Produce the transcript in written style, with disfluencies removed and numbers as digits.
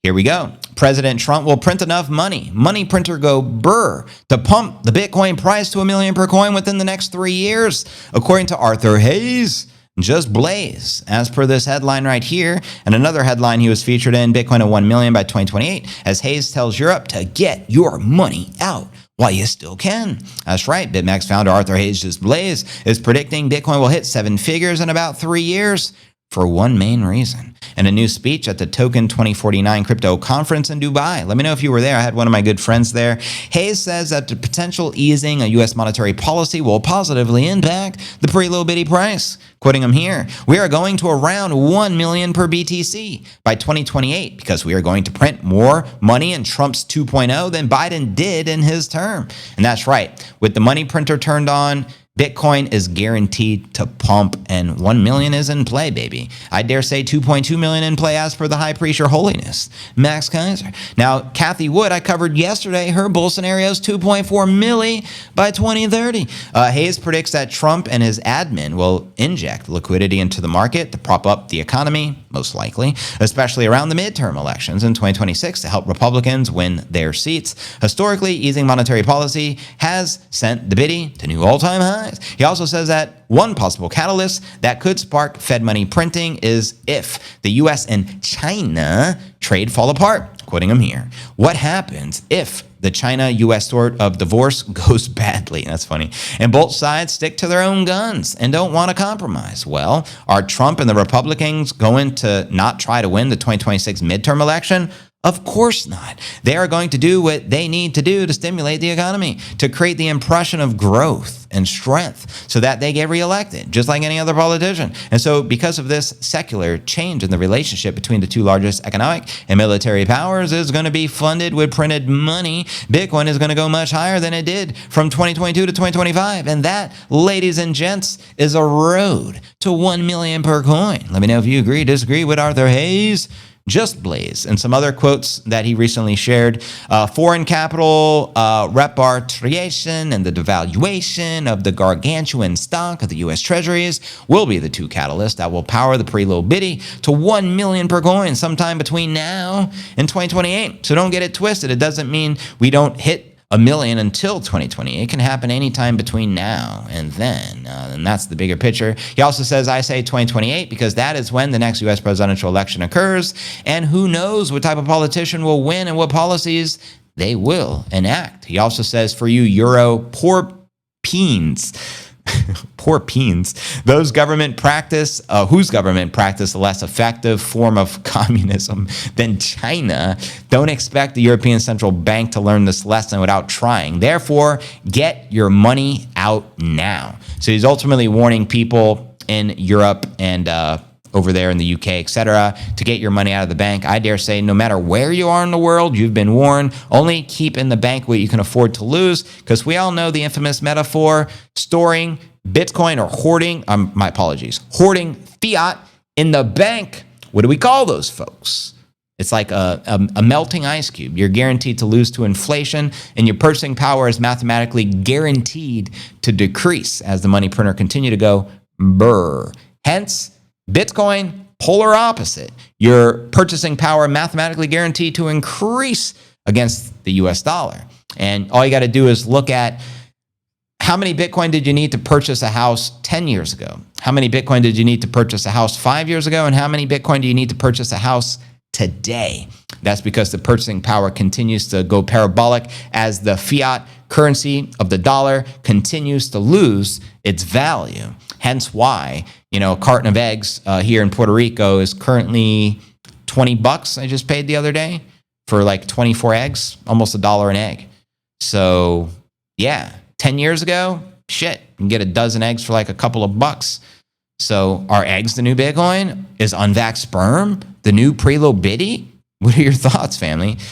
Here we go. President Trump will print enough money. Money printer go brr to pump the Bitcoin price to $1 million per coin within the next 3 years, according to Arthur Hayes. Just blaze, as per this headline right here, and another headline he was featured in, Bitcoin at 1 million by 2028, as Hayes tells Europe to get your money out while you still can. That's right, BitMEX founder Arthur Hayes Just blaze is predicting Bitcoin will hit 7 figures in about 3 years for one main reason. In a new speech at the Token 2049 crypto conference in Dubai, let me know if you were there. I had one of my good friends there. Hayes says that the potential easing of U.S. monetary policy will positively impact the pre-low bitty price. Quoting him here, we are going to around 1 million per BTC by 2028 because we are going to print more money in Trump's 2.0 than Biden did in his term. And that's right. With the money printer turned on, Bitcoin is guaranteed to pump, and 1 million is in play, baby. I dare say 2.2 million in play as per the high priest, your holiness, Max Kaiser. Now, Kathy Wood, I covered yesterday, her bull scenario is 2.4 milli by 2030. Hayes predicts that Trump and his admin will inject liquidity into the market to prop up the economy, most likely, especially around the midterm elections in 2026 to help Republicans win their seats. Historically, easing monetary policy has sent the bitty to new all-time highs. He also says that one possible catalyst that could spark Fed money printing is if the U.S. and China trade fall apart. Quoting him here, what happens if the China-U.S. sort of divorce goes badly? That's funny. And both sides stick to their own guns and don't want to compromise. Well, are Trump and the Republicans going to not try to win the 2026 midterm election? Of course not. They are going to do what they need to do to stimulate the economy, to create the impression of growth and strength so that they get reelected, just like any other politician. And so because of this secular change in the relationship between the two largest economic and military powers is going to be funded with printed money, Bitcoin is going to go much higher than it did from 2022 to 2025. And that, ladies and gents, is a road to 1 million per coin. Let me know if you agree, disagree with Arthur Hayes Just blaze, and some other quotes that he recently shared. Foreign capital repatriation and the devaluation of the gargantuan stock of the U.S. Treasuries will be the two catalysts that will power the pre-low bitty to 1 million per coin sometime between now and 2028. So don't get it twisted. It doesn't mean we don't hit 1 million until 2020. It can happen anytime between now and then. And that's the bigger picture. He also says, I say 2028 because that is when the next U.S. presidential election occurs. And who knows what type of politician will win and what policies they will enact. He also says, for you Euro poor peens, poor peens, those government practice, whose government practice a less effective form of communism than China, don't expect the European Central Bank to learn this lesson without trying. Therefore, get your money out now. So he's ultimately warning people in Europe and over there in the UK, etc., to get your money out of the bank. I dare say no matter where you are in the world, you've been warned. Only keep in the bank what you can afford to lose, because we all know the infamous metaphor, storing Bitcoin or hoarding, hoarding fiat in the bank. What do we call those folks? It's like a melting ice cube. You're guaranteed to lose to inflation, and your purchasing power is mathematically guaranteed to decrease as the money printer continue to go brr. Hence, Bitcoin, polar opposite. Your purchasing power mathematically guaranteed to increase against the US dollar. And all you got to do is look at how many Bitcoin did you need to purchase a house 10 years ago? How many Bitcoin did you need to purchase a house 5 years ago? And how many Bitcoin do you need to purchase a house today? That's because the purchasing power continues to go parabolic as the fiat currency of the dollar continues to lose its value. Hence why, a carton of eggs here in Puerto Rico is currently $20 I just paid the other day for like 24 eggs, almost $1 an egg. So yeah, 10 years ago, shit, you can get a dozen eggs for like a couple of bucks. So are eggs the new Bitcoin? Is unvaxxed sperm the new pre-low bitty? What are your thoughts, family?